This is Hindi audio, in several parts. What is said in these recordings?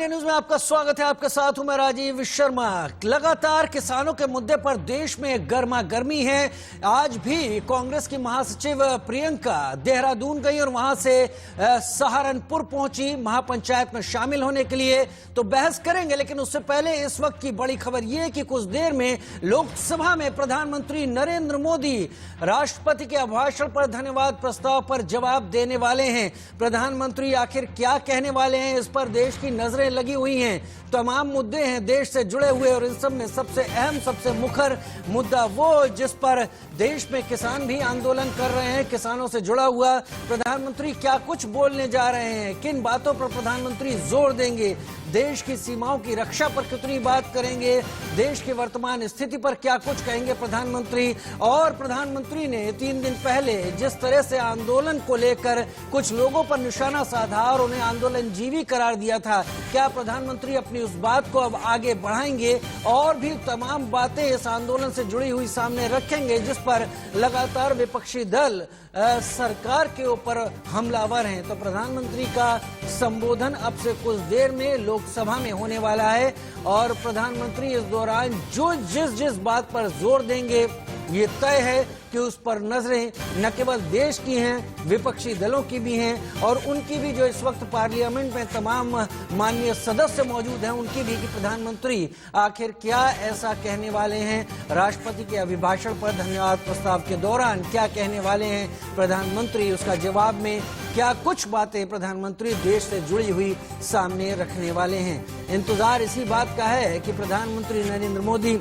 इंडिया न्यूज में आपका स्वागत है। आपके साथ हूं मैं राजीव शर्मा। लगातार किसानों के मुद्दे पर देश में गर्मा गर्मी है। आज भी कांग्रेस की महासचिव प्रियंका देहरादून गई और वहां से सहारनपुर पहुंची महापंचायत में शामिल होने के लिए। तो बहस करेंगे, लेकिन उससे पहले इस वक्त की बड़ी खबर यह है कि कुछ देर में लोकसभा में प्रधानमंत्री नरेंद्र मोदी राष्ट्रपति के अभिभाषण पर धन्यवाद प्रस्ताव पर जवाब देने वाले हैं। प्रधानमंत्री आखिर क्या कहने वाले हैं, इस पर देश की नजरें लगी हुई हैं। तमाम मुद्दे हैं देश से जुड़े हुए और इन सब में सबसे अहम, सबसे मुखर मुद्दा वो जिस पर देश में किसान भी आंदोलन कर रहे हैं, किसानों से जुड़ा हुआ। प्रधानमंत्री क्या कुछ बोलने जा रहे हैं, किन बातों पर प्रधानमंत्री जोर देंगे, देश की सीमाओं की रक्षा पर कितनी बात करेंगे, देश की वर्तमान स्थिति पर क्या कुछ कहेंगे प्रधानमंत्री। और प्रधानमंत्री ने 3 दिन पहले जिस तरह से आंदोलन को लेकर कुछ लोगों पर निशाना साधा और उन्हें आंदोलन जीवी करार दिया था, क्या प्रधानमंत्री अपनी उस बात को अब आगे बढ़ाएंगे और भी तमाम बातें इस आंदोलन से जुड़ी हुई सामने रखेंगे, जिस पर लगातार विपक्षी दल सरकार के ऊपर हमलावर हैं। तो प्रधानमंत्री का संबोधन अब से कुछ देर में लोकसभा में होने वाला है और प्रधानमंत्री इस दौरान जो जिस बात पर जोर देंगे ये तय है कि उस पर नजरें न केवल देश की हैं, विपक्षी दलों की भी हैं और उनकी भी जो इस वक्त पार्लियामेंट में तमाम माननीय सदस्य मौजूद हैं उनकी भी, कि प्रधानमंत्री आखिर क्या ऐसा कहने वाले हैं। राष्ट्रपति के अभिभाषण पर धन्यवाद प्रस्ताव के दौरान क्या कहने वाले हैं प्रधानमंत्री, उसका जवाब में क्या कुछ बातें प्रधानमंत्री देश से जुड़ी हुई सामने रखने वाले हैं। इंतजार इसी बात का है कि प्रधानमंत्री नरेंद्र मोदी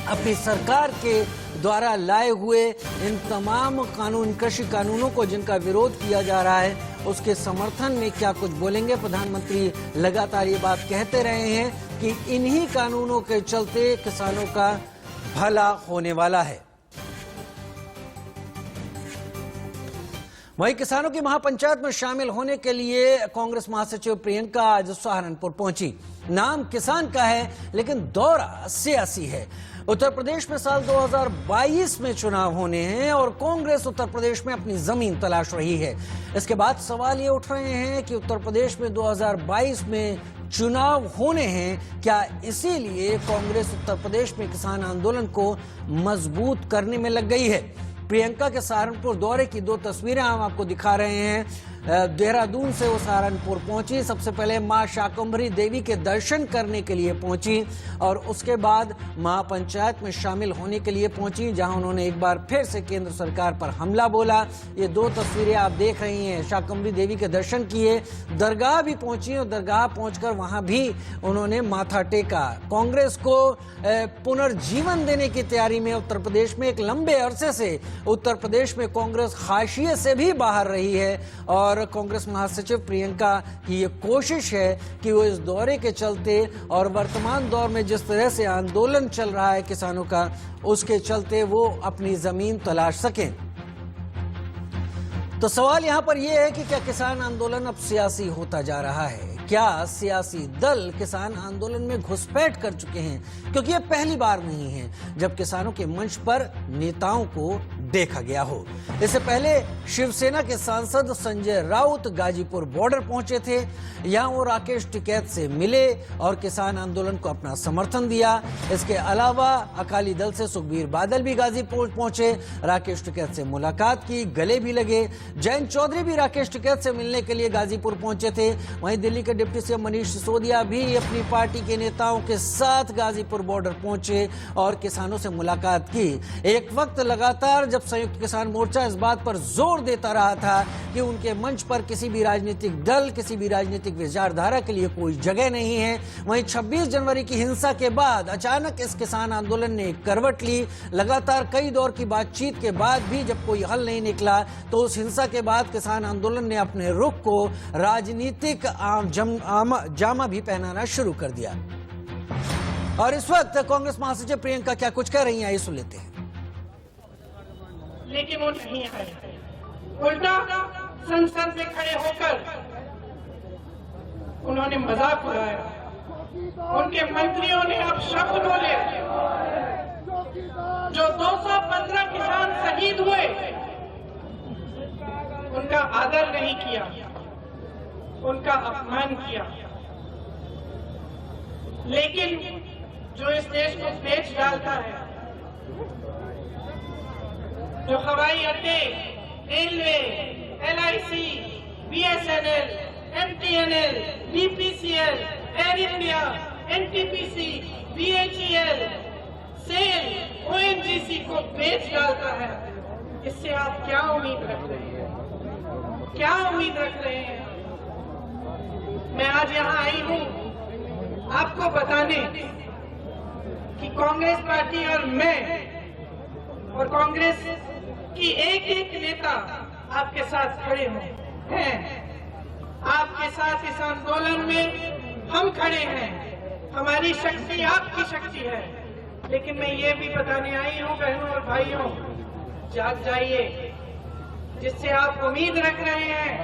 अपनी सरकार के द्वारा लाए हुए इन तमाम कानून, कृषि कानूनों को जिनका विरोध किया जा रहा है, उसके समर्थन में क्या कुछ बोलेंगे। प्रधानमंत्री लगातार ये बात कहते रहे हैं कि इन्हीं कानूनों के चलते किसानों का भला होने वाला है। वहीं किसानों की महापंचायत में शामिल होने के लिए कांग्रेस महासचिव प्रियंका आज सहारनपुर पहुंची। नाम किसान का है लेकिन दौरा सियासी है। उत्तर प्रदेश में साल 2022 में चुनाव होने हैं और कांग्रेस उत्तर प्रदेश में अपनी जमीन तलाश रही है। इसके बाद सवाल ये उठ रहे हैं कि उत्तर प्रदेश में 2022 में चुनाव होने हैं, क्या इसीलिए कांग्रेस उत्तर प्रदेश में किसान आंदोलन को मजबूत करने में लग गई है। प्रियंका के सहारनपुर दौरे की 2 तस्वीरें हम आपको दिखा रहे हैं। देहरादून से वो सहारनपुर पहुंची। सबसे पहले मां शाकंभरी देवी के दर्शन करने के लिए पहुंची और उसके बाद महापंचायत में शामिल होने के लिए पहुंची, जहां उन्होंने एक बार फिर से केंद्र सरकार पर हमला बोला। ये 2 तस्वीरें आप देख रही हैं। शाकंभरी देवी के दर्शन किए, दरगाह भी पहुंची और दरगाह पहुंचकर वहां भी उन्होंने माथा टेका। कांग्रेस को पुनर्जीवन देने की तैयारी में उत्तर प्रदेश में एक लंबे अरसे से उत्तर प्रदेश में कांग्रेस हाशिए से भी बाहर रही है और कांग्रेस महासचिव प्रियंका की ये कोशिश है कि वो इस दौरे के चलते और वर्तमान दौर में जिस तरह से आंदोलन चल रहा है किसानों का, उसके चलते वो अपनी जमीन तलाश सकें। तो सवाल यहां पर यह है कि क्या किसान आंदोलन अब सियासी होता जा रहा है, क्या सियासी दल किसान आंदोलन में घुसपैठ कर चुके हैं, क्योंकि यह पहली बार नहीं है जब किसानों के मंच पर नेताओं को देखा गया हो। इससे पहले शिवसेना के सांसद संजय राउत गाजीपुर बॉर्डर पहुंचे थे। यहां वो राकेश टिकैत से मिले और किसान आंदोलन को अपना समर्थन दिया। इसके अलावा अकाली दल से सुखबीर बादल भी गाजीपुर पहुंचे, राकेश टिकैत से मुलाकात की, गले भी लगे। जयंत चौधरी भी राकेश टिकैत से मिलने के लिए गाजीपुर पहुंचे थे। वहीं दिल्ली के डिप्टी सीएम मनीष सिसोदिया भी अपनी पार्टी के नेताओं के साथ गाजीपुर बॉर्डर पहुंचे और किसानों से मुलाकात की। एक वक्त लगातार जब संयुक्त किसान मोर्चा इस बात पर जोर देता रहा था कि उनके मंच पर किसी भी राजनीतिक दल, किसी भी राजनीतिक विचारधारा के लिए कोई जगह नहीं है, वहीं 26 जनवरी की हिंसा के बाद अचानक इस किसान आंदोलन ने करवट ली। लगातार कई दौर की बातचीत के बाद भी जब कोई हल नहीं निकला तो उस हिंसा के बाद किसान आंदोलन ने अपने रुख को राजनीतिक जामा भी पहनाना शुरू कर दिया। और इस वक्त कांग्रेस महासचिव प्रियंका क्या कुछ कह रही हैं, आइए सुन लेते हैं। लेकिन वो नहीं आए, उल्टा संसद में खड़े होकर उन्होंने मजाक उड़ाया। उनके मंत्रियों ने अब शब्द बोले, जो 215 किसान शहीद हुए उनका आदर नहीं किया, उनका अपमान किया। लेकिन जो इस देश को बेच डालता है, जो हवाई अड्डे, railway, LIC, BSNL, MTNL, BPCL, air India, NTPC, BHEL, SAIL, ONGC को बेच डालता है, इससे आप क्या उम्मीद रख रहे हैं? क्या उम्मीद रख रहे हैं? मैं आज यहाँ आई हूँ आपको बताने कि कांग्रेस पार्टी और मैं और कांग्रेस की एक एक नेता आपके साथ खड़े हैं। आपके साथ इस आंदोलन में हम खड़े हैं। हमारी शक्ति आपकी शक्ति है, लेकिन मैं ये भी बताने आई हूँ बहनों और भाइयों, जाग जाइए। जिससे आप उम्मीद रख रहे हैं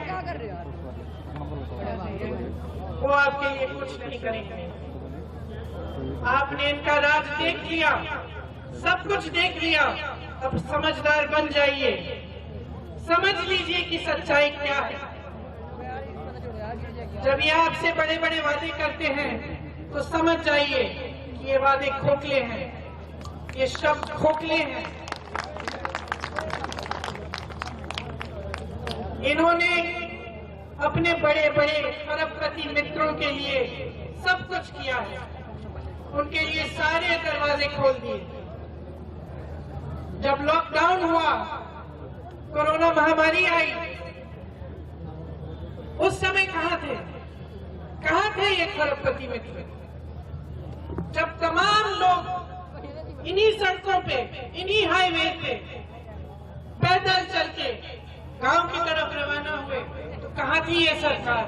वो आपके लिए कुछ नहीं करेंगे। आपने इनका राज देख लिया, सब कुछ देख लिया, अब समझदार बन जाइए। समझ लीजिए कि सच्चाई क्या है। जब ये आपसे बड़े बड़े वादे करते हैं तो समझ जाइए कि ये वादे खोखले हैं, ये शब्द खोखले हैं। इन्होंने अपने बड़े बड़े खरबपति मित्रों के लिए सब कुछ किया है, उनके लिए सारे दरवाजे खोल दिए। जब लॉकडाउन हुआ, कोरोना महामारी आई, उस समय कहां थे? कहां थे ये खरबपति मित्र? जब तमाम लोग इन्हीं सड़कों पे, इन्हीं हाईवे पे पैदल चल के गांव की तरफ रवाना हुए, तो कहां थी ये सरकार?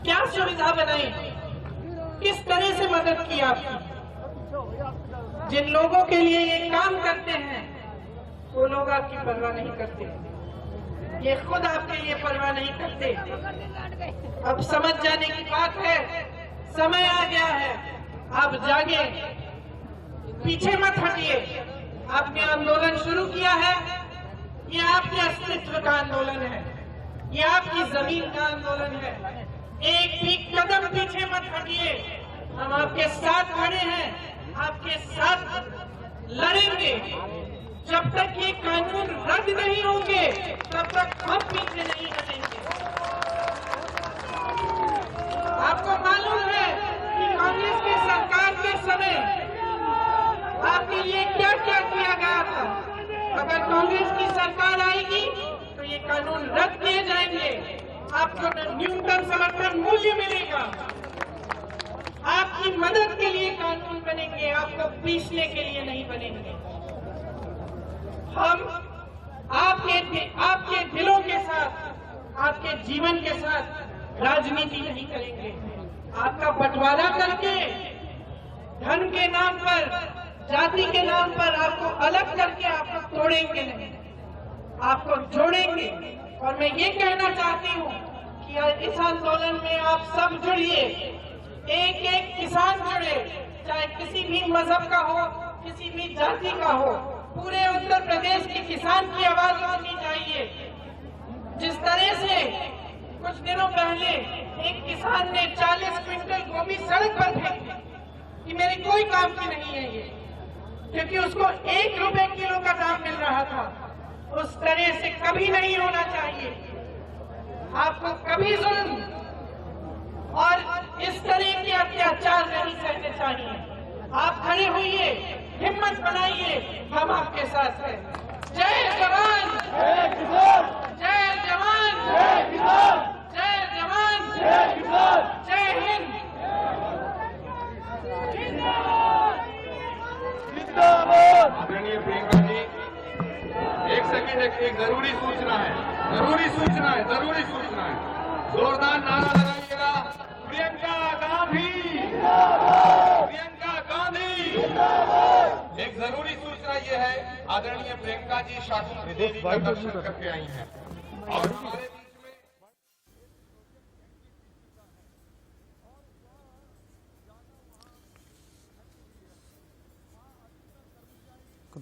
क्या सुविधा बनाई? किस तरह से मदद की आपकी? जिन लोगों के लिए ये काम करते हैं वो लोग आपकी परवाह नहीं करते, ये खुद आपके लिए परवाह नहीं करते। अब समझ जाने की बात है, समय आ गया है, आप जागे, पीछे मत हटिए। आपने आंदोलन शुरू किया है, ये आपके अस्तित्व का आंदोलन है, ये आपकी जमीन का आंदोलन है। एक भी कदम पीछे मत हटिए, हम आपके साथ खड़े हैं, आपके साथ लड़ेंगे। जब तक ये कानून रद्द नहीं होंगे तब तक हम पीछे नहीं हटेंगे। आपको मालूम है कि कांग्रेस की सरकार के समय आपके लिए क्या क्या किया गया था। अगर कांग्रेस की सरकार आएगी तो ये कानून रद्द किए जाएंगे, आपको न्यूनतम समर्थन मूल्य मिलेगा, आपकी मदद के लिए कानून बनेंगे, आपको पीसने के लिए नहीं बनेंगे। हम आपके दिलों के साथ, आपके जीवन के साथ राजनीति नहीं करेंगे। आपका बंटवारा करके धर्म के नाम पर, जाति के नाम पर आपको अलग करके आपको तोड़ेंगे नहीं, आपको जोड़ेंगे। और मैं ये कहना चाहती हूँ कि इस आंदोलन में आप सब जुड़िए, एक एक किसान जुड़े, चाहे किसी भी मजहब का हो, किसी भी जाति का हो। पूरे उत्तर प्रदेश के किसान की आवाज सुननी चाहिए। जिस तरह से कुछ दिनों पहले एक किसान ने 40 क्विंटल गोभी सड़क पर फेंक दी कि मेरे कोई काम की नहीं है ये, क्योंकि उसको 1 रुपए किलो का दाम मिल रहा था। उस तरह से कभी नहीं होना चाहिए। आपको कभी जुल्म और इस तरह के अत्याचार नहीं सहने चाहिए। आप खड़े होइए, हिम्मत बनाइए, हम आपके साथ हैं। जय जवान, जय किसान, जय जवान, जय किसान, जय जवान, जय किसान, जय हिंद। आदरणीय प्रियंका जी, एक सेकंड, एक जरूरी सूचना है, जरूरी सूचना है, जरूरी सूचना है। जोरदार नारा लगाइएगा, प्रियंका गांधी, प्रियंका गांधी। एक जरूरी सूचना ये है, आदरणीय प्रियंका जी शासन विधेयक का दर्शन करके आई हैं और हमारे बीच में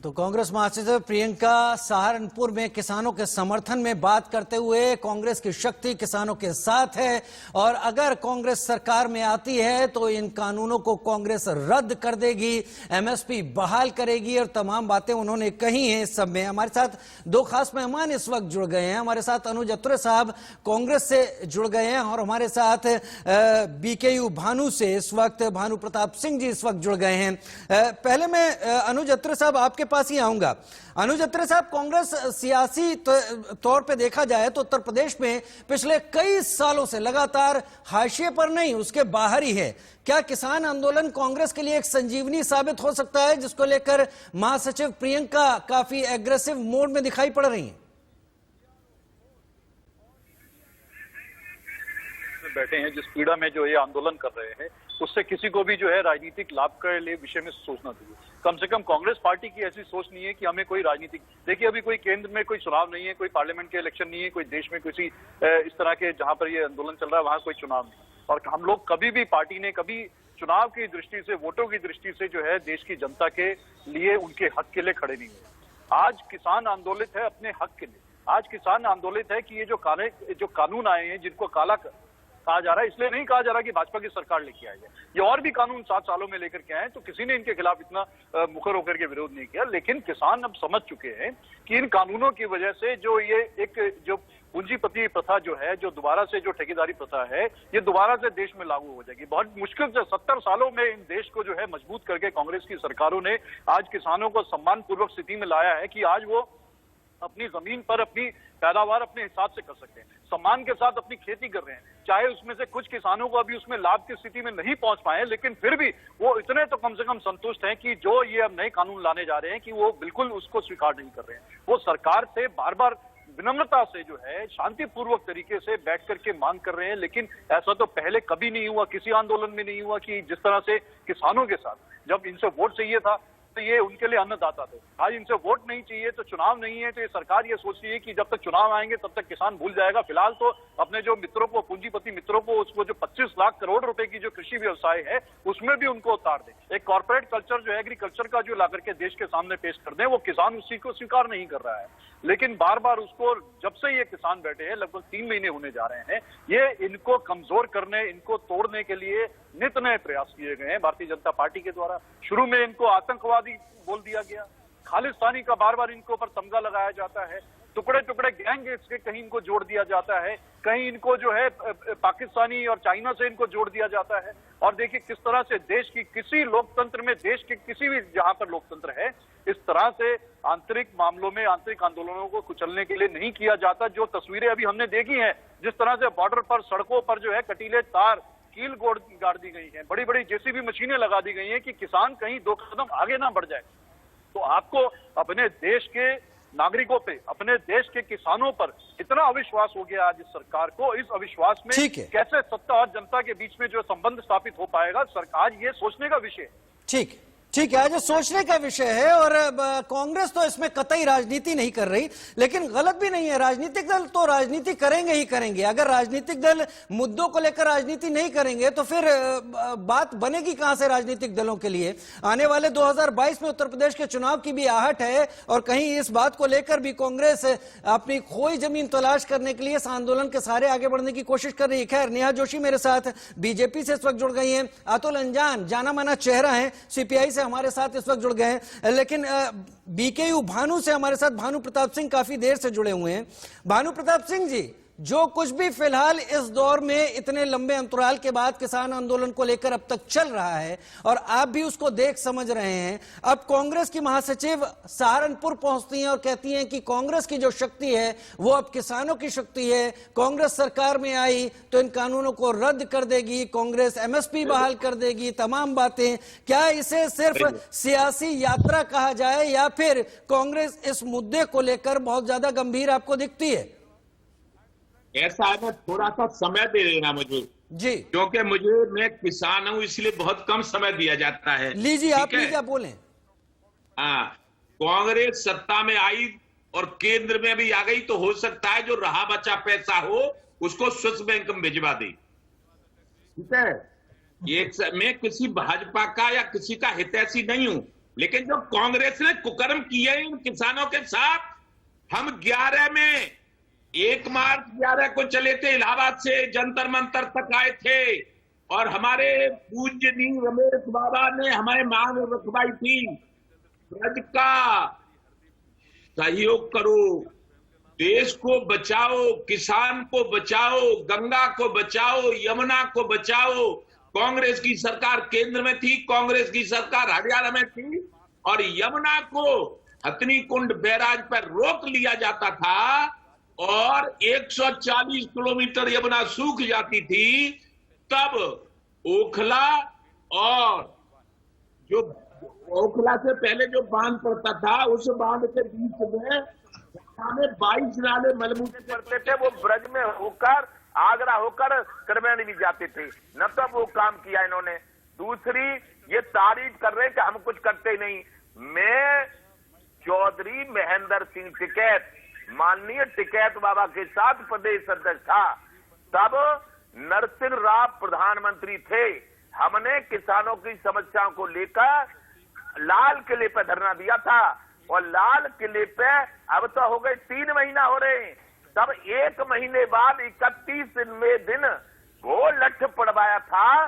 तो कांग्रेस महासचिव प्रियंका सहारनपुर में किसानों के समर्थन में बात करते हुए कांग्रेस की शक्ति किसानों के साथ है और अगर कांग्रेस सरकार में आती है तो इन कानूनों को कांग्रेस रद्द कर देगी, एमएसपी बहाल करेगी और तमाम बातें उन्होंने कही हैं। इस सब में हमारे साथ दो खास मेहमान इस वक्त जुड़ गए हैं। हमारे साथ अनुज अत्रे साहब कांग्रेस से जुड़ गए हैं और हमारे साथ बीकेयू भानु से इस वक्त भानु प्रताप सिंह जी इस वक्त जुड़ गए हैं। पहले मैं अनुज अत्रे साहब आपके पास ही आऊंगा। अनुज अत्रे साहब, कांग्रेस सियासी तौर पे देखा जाए तो उत्तर प्रदेश में पिछले कई सालों से लगातार हाशिए पर नहीं उसके बाहर ही है। क्या किसान आंदोलन कांग्रेस के लिए एक संजीवनी साबित हो सकता है, जिसको लेकर महासचिव प्रियंका काफी एग्रेसिव मोड में दिखाई पड़ रही हैं? बैठे हैं जिस पीड़ा में जो ये आंदोलन कर रहे हैं उससे किसी को भी जो है राजनीतिक लाभ के लिए विषय में सोचना चाहिए। कम से कम कांग्रेस पार्टी की ऐसी सोच नहीं है कि हमें कोई राजनीतिक, देखिए अभी कोई केंद्र में कोई चुनाव नहीं है, कोई पार्लियामेंट के इलेक्शन नहीं है, कोई देश में किसी इस तरह के जहां पर ये आंदोलन चल रहा है वहां कोई चुनाव नहीं। और हम लोग कभी भी पार्टी ने कभी चुनाव की दृष्टि से, वोटों की दृष्टि से जो है देश की जनता के लिए, उनके हक के लिए खड़े नहीं हुए। आज किसान आंदोलित है अपने हक के लिए। आज किसान आंदोलित है कि ये जो कानून आए हैं जिनको काला कहा जा रहा है, इसलिए नहीं कहा जा रहा कि भाजपा की सरकार लेके आई है। ये और भी कानून 7 सालों में लेकर के आए तो किसी ने इनके खिलाफ इतना मुखर होकर के विरोध नहीं किया। लेकिन किसान अब समझ चुके हैं कि इन कानूनों की वजह से जो ये एक जो पूंजीपति प्रथा जो है, जो दोबारा से जो ठेकेदारी प्रथा है, ये दोबारा से देश में लागू हो जाएगी। बहुत मुश्किल से 70 सालों में इन देश को जो है मजबूत करके कांग्रेस की सरकारों ने आज किसानों को सम्मानपूर्वक स्थिति में लाया है कि आज वो अपनी जमीन पर अपनी पैदावार अपने हिसाब से कर सकते हैं, सम्मान के साथ अपनी खेती कर रहे हैं। चाहे उसमें से कुछ किसानों को अभी उसमें लाभ की स्थिति में नहीं पहुंच पाए, लेकिन फिर भी वो इतने तो कम से कम संतुष्ट हैं कि जो ये अब नए कानून लाने जा रहे हैं कि वो बिल्कुल उसको स्वीकार नहीं कर रहे हैं। वो सरकार से बार बार विनम्रता से जो है शांतिपूर्वक तरीके से बैठ करके मांग कर रहे हैं। लेकिन ऐसा तो पहले कभी नहीं हुआ, किसी आंदोलन में नहीं हुआ कि जिस तरह से किसानों के साथ जब इनसे वोट चाहिए था तो ये उनके लिए अन्नदाता थे, आज इनसे वोट नहीं चाहिए तो चुनाव नहीं है तो ये सरकार ये सोच रही है कि जब तक चुनाव आएंगे तब तक किसान भूल जाएगा। फिलहाल तो अपने जो मित्रों को, पूंजीपति मित्रों को, उसको जो 25 लाख करोड़ रुपए की जो कृषि व्यवसाय है उसमें भी उनको उतार दे। एक कॉर्पोरेट कल्चर जो है एग्रीकल्चर का जो ला करके देश के सामने पेश कर दें, वो किसान उसी को स्वीकार नहीं कर रहा है। लेकिन बार बार उसको, जब से ये किसान बैठे हैं, लगभग 3 महीने होने जा रहे हैं, ये इनको कमजोर करने, इनको तोड़ने के लिए नित नए प्रयास किए गए हैं भारतीय जनता पार्टी के द्वारा। शुरू में इनको आतंकवादी बोल दिया गया, खालिस्तानी का बार बार इनको पर तमगा लगाया जाता है, टुकड़े टुकड़े गैंग से कहीं इनको जोड़ दिया जाता है, कहीं इनको जो है पाकिस्तानी और चाइना से इनको जोड़ दिया जाता है। और देखिए किस तरह से देश की किसी लोकतंत्र में, देश के किसी भी जहां पर लोकतंत्र है, इस तरह से आंतरिक मामलों में, आंतरिक आंदोलनों को कुचलने के लिए नहीं किया जाता। जो तस्वीरें अभी हमने देखी हैं, जिस तरह से बॉर्डर पर, सड़कों पर जो है कटीले तार, कील गाड़ दी गई है, बड़ी बड़ी जेसीबी मशीनें लगा दी गई हैं कि किसान कहीं 2 कदम आगे ना बढ़ जाए। तो आपको अपने देश के नागरिकों पे, अपने देश के किसानों पर इतना अविश्वास हो गया आज इस सरकार को। इस अविश्वास में कैसे सत्ता और जनता के बीच में जो संबंध स्थापित हो पाएगा, सरकार ये सोचने का विषय है। ठीक है, आज सोचने का विषय है और कांग्रेस तो इसमें कतई राजनीति नहीं कर रही, लेकिन गलत भी नहीं है। राजनीतिक दल तो राजनीति करेंगे ही करेंगे। अगर राजनीतिक दल मुद्दों को लेकर राजनीति नहीं करेंगे तो फिर बात बनेगी कहां से राजनीतिक दलों के लिए। आने वाले 2022 में उत्तर प्रदेश के चुनाव की भी आहट है और कहीं इस बात को लेकर भी कांग्रेस अपनी खोई जमीन तलाश करने के लिए इस आंदोलन के सहारे आगे बढ़ने की कोशिश कर रही है। खैर, नेहा जोशी मेरे साथ बीजेपी से इस वक्त जुड़ गई है, अतुल अंजान जाना माना चेहरा है सीपीआई हमारे साथ इस वक्त जुड़ गए हैं, लेकिन बीकेयू भानु से हमारे साथ भानु प्रताप सिंह काफी देर से जुड़े हुए हैं। भानु प्रताप सिंह जी, जो कुछ भी फिलहाल इस दौर में इतने लंबे अंतराल के बाद किसान आंदोलन को लेकर अब तक चल रहा है और आप भी उसको देख समझ रहे हैं, अब कांग्रेस की महासचिव सहारनपुर पहुंचती हैं और कहती हैं कि कांग्रेस की जो शक्ति है वो अब किसानों की शक्ति है, कांग्रेस सरकार में आई तो इन कानूनों को रद्द कर देगी, कांग्रेस एमएसपी बहाल कर देगी, तमाम बातें। क्या इसे सिर्फ सियासी यात्रा कहा जाए या फिर कांग्रेस इस मुद्दे को लेकर बहुत ज्यादा गंभीर आपको दिखती है? ऐसा है ना, थोड़ा सा समय दे देना मुझे जी, क्योंकि मैं किसान हूं इसलिए बहुत कम समय दिया जाता है। लीजिए, आप लीजिए, बोलें। हाँ, कांग्रेस सत्ता में आई और केंद्र में भी आ गई तो हो सकता है जो रहा बचा पैसा हो उसको स्विस बैंक में भिजवा दे। ठीक है, मैं किसी भाजपा का या किसी का हितैषी नहीं हूं, लेकिन जो कांग्रेस ने कुकर्म किए इन किसानों के साथ, हम 11 में 1 मार्च 11 को चले थे, इलाहाबाद से जंतर मंतर तक आए थे और हमारे पूज्यनीय रमेश बाबा ने हमारे मांग रखवाई थी, ब्रज का सहयोग करो, देश को बचाओ, किसान को बचाओ, गंगा को बचाओ, यमुना को बचाओ। कांग्रेस की सरकार केंद्र में थी, कांग्रेस की सरकार हरियाणा में थी और यमुना को हथनी कुंड बैराज पर रोक लिया जाता था और 140 किलोमीटर यमुना सूख जाती थी। तब ओखला और जो ओखला से पहले जो बांध पड़ता था, उस बांध के बीच में 22 नाले मलबूसे पड़ते थे, वो ब्रज में होकर आगरा होकर त्रिवेणी भी जाते थे। न तो वो काम किया इन्होंने। दूसरी, ये तारीफ कर रहे कि हम कुछ करते नहीं। मैं चौधरी महेंद्र सिंह टिकैत, माननीय टिकैत बाबा के साथ प्रदेश अध्यक्ष था, तब नरसिंह राव प्रधानमंत्री थे। हमने किसानों की समस्याओं को लेकर लाल किले पर धरना दिया था और लाल किले पे अब तो हो गए 3 महीना हो रहे हैं। तब 1 महीने बाद 31वें दिन वो लठ पड़वाया था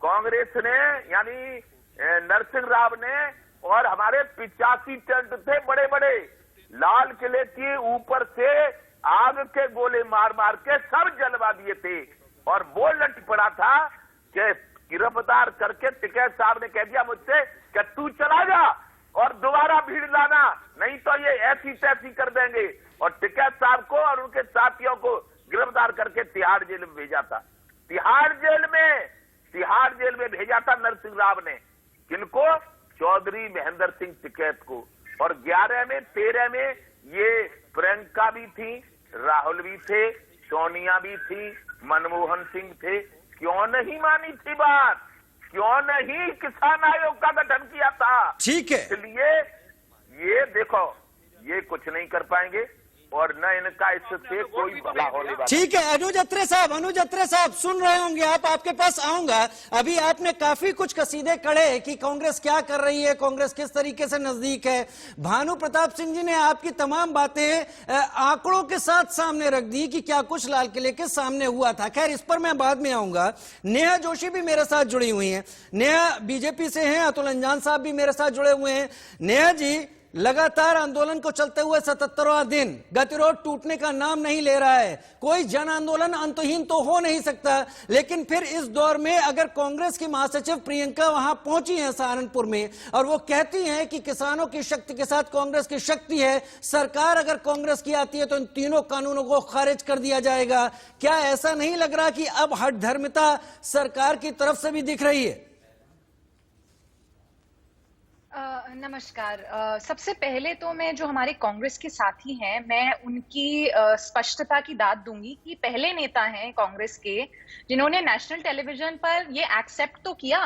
कांग्रेस ने, यानी नरसिंह राव ने, और हमारे 85 टेंट थे बड़े बड़े, लाल किले के ऊपर से आग के गोले मार मार के सब जलवा दिए थे। और वो लठ पड़ा था कि गिरफ्तार करके टिकैत साहब ने कह दिया मुझसे कि तू चला जा और दोबारा भीड़ लाना, नहीं तो ये ऐसी तैसी कर देंगे। और टिकैत साहब को और उनके साथियों को गिरफ्तार करके तिहाड़ जेल में भेजा था। तिहाड़ जेल में भेजा था नरसिंह राव ने। किनको? चौधरी महेंद्र सिंह टिकैत को। और 11 में 13 में ये प्रियंका भी थी, राहुल भी थे, सोनिया भी थी, मनमोहन सिंह थे। क्यों नहीं मानी थी बात? क्यों नहीं किसान आयोग का गठन किया था? ठीक है, इसलिए ये देखो, ये कुछ नहीं कर पाएंगे और न इनका इससे कोई भला होने वाला। ठीक है। अनुज अत्रे साहब सुन रहे होंगे आप, आपके पास आऊंगा। अभी आपने काफी कुछ कसीदे कढ़े कि कांग्रेस क्या कर रही है, कांग्रेस किस तरीके से नजदीक है। भानु प्रताप सिंह जी ने आपकी तमाम बातें आंकड़ों के साथ सामने रख दी कि क्या कुछ लाल किले के सामने हुआ था। खैर, इस पर मैं बाद में आऊंगा। नेहा जोशी भी मेरे साथ जुड़ी हुई है। नेहा बीजेपी से हैं, अतुल अंजान साहब भी मेरे साथ जुड़े हुए हैं। नेहा जी, लगातार आंदोलन को चलते हुए 77वां दिन, गतिरोध टूटने का नाम नहीं ले रहा है। कोई जन आंदोलन अंतहीन तो हो नहीं सकता, लेकिन फिर इस दौर में अगर कांग्रेस की महासचिव प्रियंका वहां पहुंची हैं सहारनपुर में और वो कहती हैं कि किसानों की शक्ति के साथ कांग्रेस की शक्ति है, सरकार अगर कांग्रेस की आती है तो इन तीनों कानूनों को खारिज कर दिया जाएगा, क्या ऐसा नहीं लग रहा कि अब हठधर्मिता सरकार की तरफ से भी दिख रही है? नमस्कार। सबसे पहले तो मैं जो हमारे कांग्रेस के साथी हैं, मैं उनकी स्पष्टता की दाद दूंगी कि पहले नेता हैं कांग्रेस के जिन्होंने नेशनल टेलीविजन पर ये एक्सेप्ट तो किया